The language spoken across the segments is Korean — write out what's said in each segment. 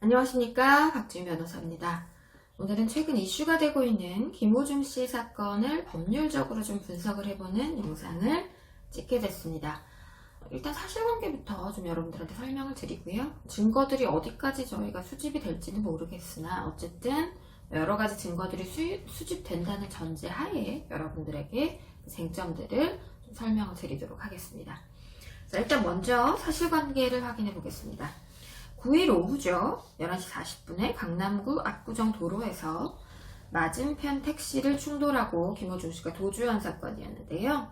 안녕하십니까, 박지윤 변호사입니다. 오늘은 최근 이슈가 되고 있는 김호중 씨 사건을 법률적으로 좀 분석을 해보는 영상을 찍게 됐습니다. 일단 사실관계부터 좀 여러분들한테 설명을 드리고요. 증거들이 어디까지 저희가 수집이 될지는 모르겠으나 어쨌든 여러 가지 증거들이 수집된다는 전제 하에 여러분들에게 쟁점들을 좀 설명을 드리도록 하겠습니다. 자, 일단 먼저 사실관계를 확인해 보겠습니다. 9일 오후죠. 11시 40분에 강남구 압구정 도로에서 맞은편 택시를 충돌하고 김호중 씨가 도주한 사건이었는데요.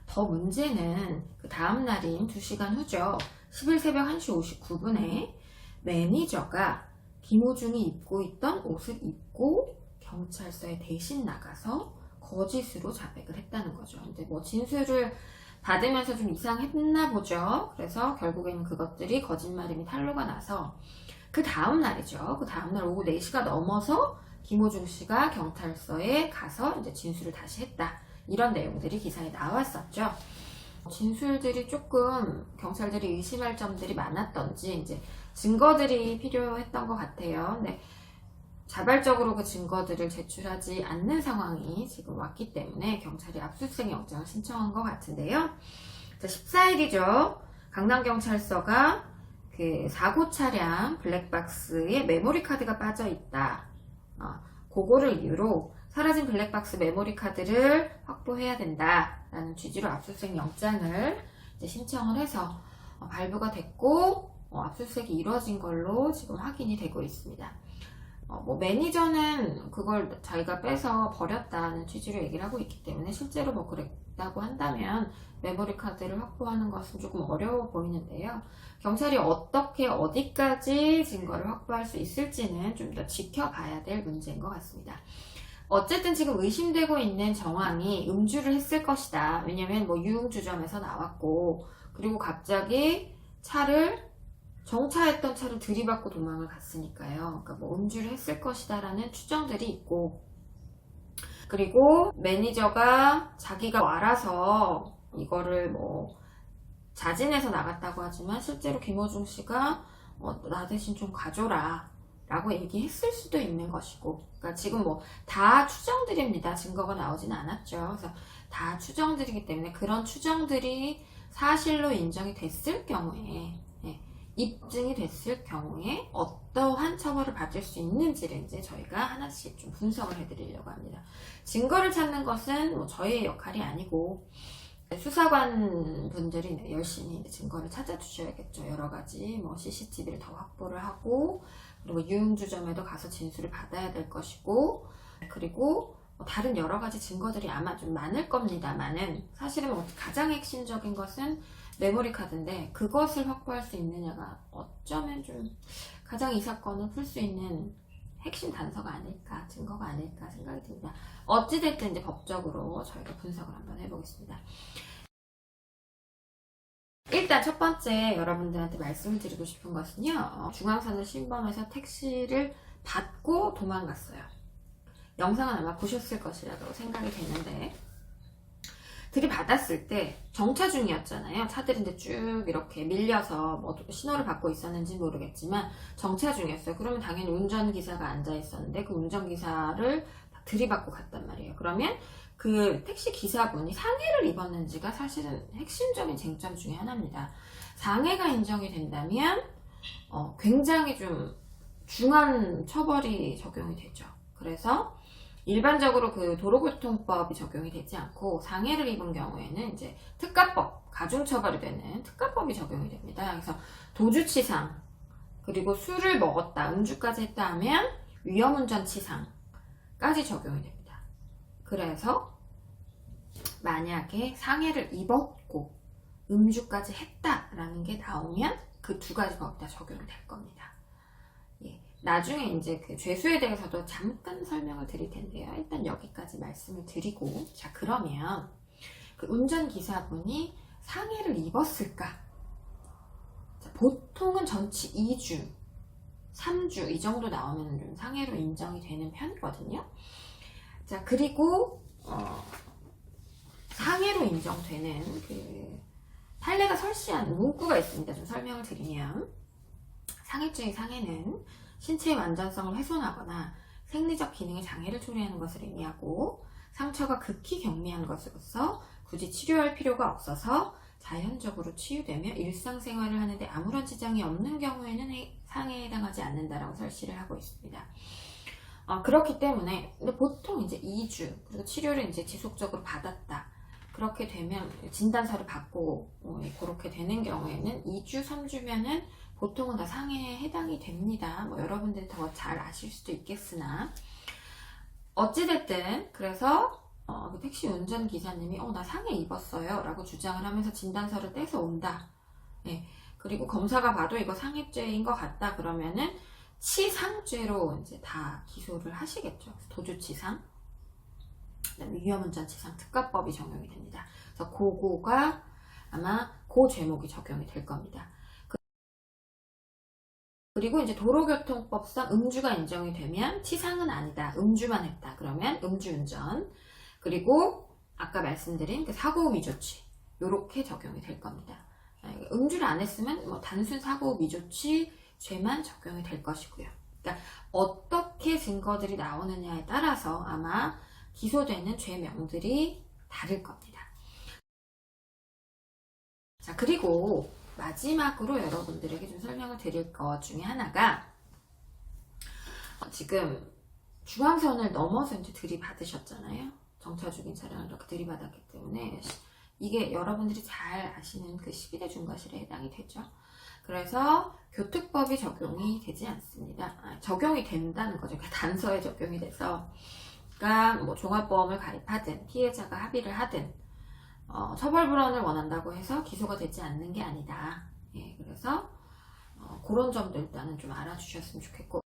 더 문제는 그 다음 날인 2시간 후죠. 10일 새벽 1시 59분에 매니저가 김호중이 입고 있던 옷을 입고 경찰서에 대신 나가서 거짓으로 자백을 했다는 거죠. 근데 뭐 진술을 받으면서 좀 이상했나 보죠. 그래서 결국에는 그것들이 거짓말임이 탄로가 나서 그 다음 날이죠. 그 다음 날 오후 4시가 넘어서 김호중 씨가 경찰서에 가서 이제 진술을 다시 했다. 이런 내용들이 기사에 나왔었죠. 진술들이 조금 경찰들이 의심할 점들이 많았던지 이제 증거들이 필요했던 것 같아요. 근데 자발적으로 그 증거들을 제출하지 않는 상황이 지금 왔기 때문에 경찰이 압수수색 영장을 신청한 것 같은데요. 14일이죠. 강남경찰서가 그 사고 차량 블랙박스에 메모리 카드가 빠져 있다. 그거를 이유로 사라진 블랙박스 메모리 카드를 확보해야 된다라는 취지로 압수수색 영장을 이제 신청을 해서 발부가 됐고 압수수색이 이루어진 걸로 지금 확인이 되고 있습니다. 뭐 매니저는 그걸 자기가 빼서 버렸다는 취지로 얘기를 하고 있기 때문에 실제로 뭐 그랬다고 한다면 메모리 카드를 확보하는 것은 조금 어려워 보이는데요. 경찰이 어떻게 어디까지 증거를 확보할 수 있을지는 좀 더 지켜봐야 될 문제인 것 같습니다. 어쨌든 지금 의심되고 있는 정황이 음주를 했을 것이다. 왜냐면 뭐 유흥주점에서 나왔고 그리고 갑자기 정차했던 차를 들이받고 도망을 갔으니까요. 그러니까 뭐 음주를 했을 것이다라는 추정들이 있고, 그리고 매니저가 자기가 알아서 이거를 뭐 자진해서 나갔다고 하지만 실제로 김호중 씨가 나 대신 좀 가줘라 라고 얘기했을 수도 있는 것이고, 그러니까 지금 뭐 다 추정들입니다. 증거가 나오진 않았죠. 그래서 다 추정들이기 때문에 그런 추정들이 사실로 인정이 됐을 경우에 입증이 됐을 경우에 어떠한 처벌을 받을 수 있는지를 이제 저희가 하나씩 좀 분석을 해드리려고 합니다. 증거를 찾는 것은 뭐 저희의 역할이 아니고 수사관 분들이 열심히 이제 증거를 찾아주셔야겠죠. 여러 가지 뭐 CCTV를 더 확보를 하고 그리고 유흥주점에도 가서 진술을 받아야 될 것이고 그리고 다른 여러 가지 증거들이 아마 좀 많을 겁니다만은 사실은 뭐 가장 핵심적인 것은 메모리 카드인데 그것을 확보할 수 있느냐가 어쩌면 좀 가장 이 사건을 풀 수 있는 핵심 단서가 아닐까, 증거가 아닐까 생각이 듭니다. 어찌됐든 이제 법적으로 저희가 분석을 한번 해보겠습니다. 일단 첫 번째 여러분들한테 말씀을 드리고 싶은 것은요. 중앙선을 신범해서 택시를 받고 도망갔어요. 영상은 아마 보셨을 것이라고 생각이 되는데 들이받았을 때 정차 중이었잖아요. 차들이 이제 쭉 이렇게 밀려서 뭐 신호를 받고 있었는지 모르겠지만 정차 중이었어요. 그러면 당연히 운전기사가 앉아 있었는데 그 운전기사를 들이받고 갔단 말이에요. 그러면 그 택시 기사분이 상해를 입었는지가 사실은 핵심적인 쟁점 중에 하나입니다. 상해가 인정이 된다면 굉장히 좀 중한 처벌이 적용이 되죠. 그래서 일반적으로 그 도로교통법이 적용이 되지 않고 상해를 입은 경우에는 이제 특가법, 가중처벌이 되는 특가법이 적용이 됩니다. 그래서 도주치상, 그리고 술을 먹었다, 음주까지 했다 하면 위험운전치상까지 적용이 됩니다. 그래서 만약에 상해를 입었고 음주까지 했다라는 게 나오면 그 두 가지 법이 다 적용이 될 겁니다. 나중에 이제 그 죄수에 대해서도 잠깐 설명을 드릴 텐데요. 일단 여기까지 말씀을 드리고, 자, 그러면 그 운전기사분이 상해를 입었을까? 자, 보통은 전치 2주, 3주 이 정도 나오면 좀 상해로 인정이 되는 편이거든요. 자, 그리고 상해로 인정되는 그 판례가 설치한 문구가 있습니다. 좀 설명을 드리면 상해 중의 상해는 신체의 완전성을 훼손하거나 생리적 기능에 장애를 초래하는 것을 의미하고, 상처가 극히 경미한 것으로서 굳이 치료할 필요가 없어서 자연적으로 치유되며 일상생활을 하는데 아무런 지장이 없는 경우에는 상해에 해당하지 않는다라고 설치를 하고 있습니다. 그렇기 때문에 근데 보통 이제 2주 그리고 치료를 이제 지속적으로 받았다, 그렇게 되면 진단서를 받고 그렇게 되는 경우에는 2주, 3주면은 보통은 다 상해에 해당이 됩니다. 뭐 여러분들이 더 잘 아실 수도 있겠으나, 어찌됐든 그래서 그 택시 운전기사님이 나 상해 입었어요 라고 주장을 하면서 진단서를 떼서 온다. 예. 그리고 검사가 봐도 이거 상해죄인 것 같다 그러면은 치상죄로 이제 다 기소를 하시겠죠. 도주치상, 그다음에 위험운전치상 특가법이 적용이 됩니다. 그래서 그거가 아마 그 제목이 적용이 될 겁니다. 그리고 이제 도로교통법상 음주가 인정이 되면 치상은 아니다, 음주만 했다 그러면 음주운전, 그리고 아까 말씀드린 그 사고 위조치, 요렇게 적용이 될 겁니다. 음주를 안 했으면 뭐 단순 사고 위조치 죄만 적용이 될 것이고요. 그러니까 어떻게 증거들이 나오느냐에 따라서 아마 기소되는 죄명들이 다를 겁니다. 자, 그리고 마지막으로 여러분들에게 좀 설명을 드릴 것 중에 하나가, 지금 중앙선을 넘어서 이제 들이받으셨잖아요. 정차 중인 차량을 이렇게 들이받았기 때문에 이게 여러분들이 잘 아시는 그 12대 중과실에 해당이 되죠. 그래서 교특법이 적용이 되지 않습니다. 적용이 된다는 거죠. 그러니까 단서에 적용이 돼서, 그러니까 뭐 종합보험을 가입하든 피해자가 합의를 하든 처벌불원을 원한다고 해서 기소가 되지 않는 게 아니다. 예, 그래서 그런 점도 일단은 좀 알아주셨으면 좋겠고,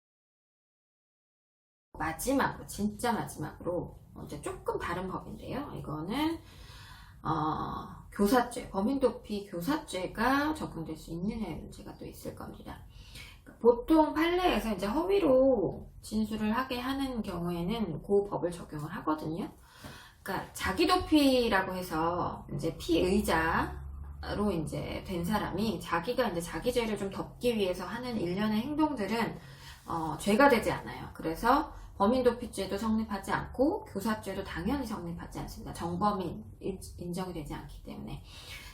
마지막으로, 진짜 마지막으로 이제 조금 다른 법인데요. 이거는 교사죄, 범인도피 교사죄가 적용될 수 있느냐의 문제가 또 있을 겁니다. 보통 판례에서 이제 허위로 진술을 하게 하는 경우에는 그 법을 적용을 하거든요. 그러니까 자기도피라고 해서 이제 피의자로 이제 된 사람이 자기가 이제 자기 죄를 좀 덮기 위해서 하는 일련의 행동들은 죄가 되지 않아요. 그래서 범인도피죄도 성립하지 않고 교사죄도 당연히 성립하지 않습니다. 정범이 인정이 되지 않기 때문에.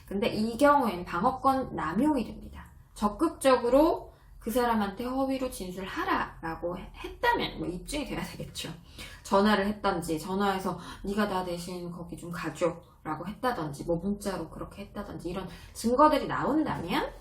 근데 이 경우에는 방어권 남용이 됩니다. 적극적으로 그 사람한테 허위로 진술하라라고 했다면 뭐 입증이 돼야 되겠죠. 전화를 했던지, 전화해서 네가 나 대신 거기 좀 가줘 라고 했다든지, 뭐 문자로 그렇게 했다든지, 이런 증거들이 나온다면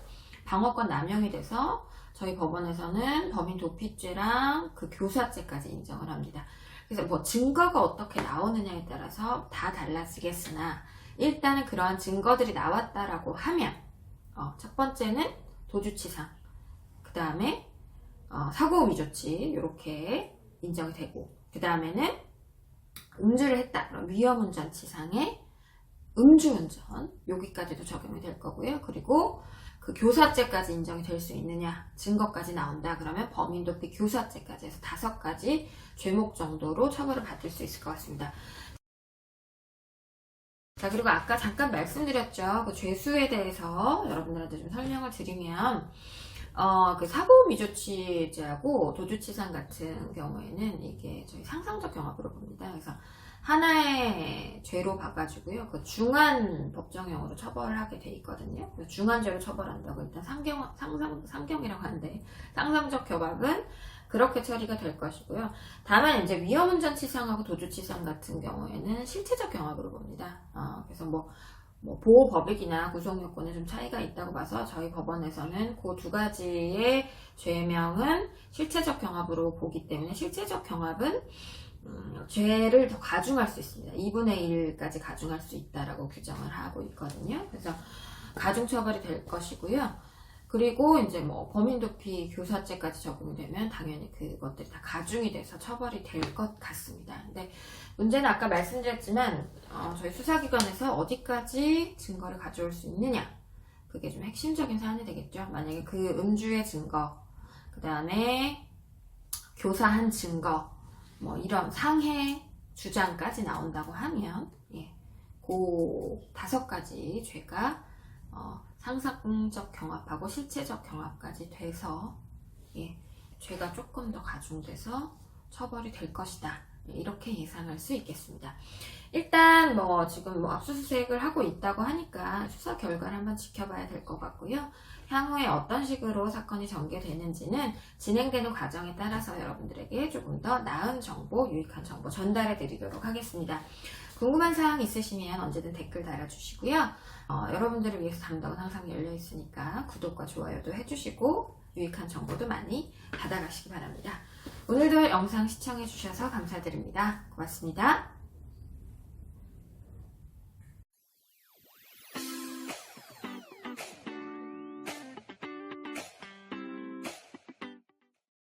방어권 남용이 돼서 저희 법원에서는 범인도피죄랑 그 교사죄까지 인정을 합니다. 그래서 뭐 증거가 어떻게 나오느냐에 따라서 다 달라지겠으나, 일단은 그러한 증거들이 나왔다라고 하면 첫 번째는 도주치상, 그 다음에 사고 위조치 이렇게 인정이 되고, 그 다음에는 음주를 했다 그럼 위험운전치상에 음주운전 여기까지도 적용이 될 거고요. 그리고 그 교사죄까지 인정이 될 수 있느냐, 증거까지 나온다 그러면 범인도피 교사죄까지 해서 5가지 죄목 정도로 처벌을 받을 수 있을 것 같습니다. 자, 그리고 아까 잠깐 말씀드렸죠. 그 죄수에 대해서 여러분들한테 좀 설명을 드리면, 그 사고 위조치죄하고 도주치상 같은 경우에는 이게 저희 상상적 경합으로 봅니다. 그래서 하나의 죄로 봐가지고요, 그 중한 법정형으로 처벌을 하게 돼 있거든요. 중한죄로 처벌한다고 일단 상경이라고 하는데, 상상적 경합은 그렇게 처리가 될 것이고요. 다만 이제 위험운전치상하고 도주치상 같은 경우에는 실체적 경합으로 봅니다. 그래서 뭐 보호법익이나 구속요건에 좀 차이가 있다고 봐서 저희 법원에서는 그 2가지의 죄명은 실체적 경합으로 보기 때문에, 실체적 경합은 죄를 더 가중할 수 있습니다. 2분의 1까지 가중할 수 있다라고 규정을 하고 있거든요. 그래서 가중처벌이 될 것이고요. 그리고 이제 뭐 범인도피 교사죄까지 적용이 되면 당연히 그것들이 다 가중이 돼서 처벌이 될 것 같습니다. 근데 문제는 아까 말씀드렸지만 저희 수사기관에서 어디까지 증거를 가져올 수 있느냐, 그게 좀 핵심적인 사안이 되겠죠. 만약에 그 음주의 증거, 그 다음에 교사한 증거, 뭐 이런 상해 주장까지 나온다고 하면 그 5가지 죄가 상상적 경합하고 실체적 경합까지 돼서 죄가 조금 더 가중돼서 처벌이 될 것이다. 이렇게 예상할 수 있겠습니다. 일단 지금 압수수색을 하고 있다고 하니까 수사 결과를 한번 지켜봐야 될 것 같고요. 향후에 어떤 식으로 사건이 전개되는지는 진행되는 과정에 따라서 여러분들에게 조금 더 나은 정보, 유익한 정보 전달해 드리도록 하겠습니다. 궁금한 사항 있으시면 언제든 댓글 달아주시고요. 여러분들을 위해서 담당은 항상 열려 있으니까 구독과 좋아요도 해주시고 유익한 정보도 많이 받아가시기 바랍니다. 오늘도 영상 시청해주셔서 감사드립니다. 고맙습니다.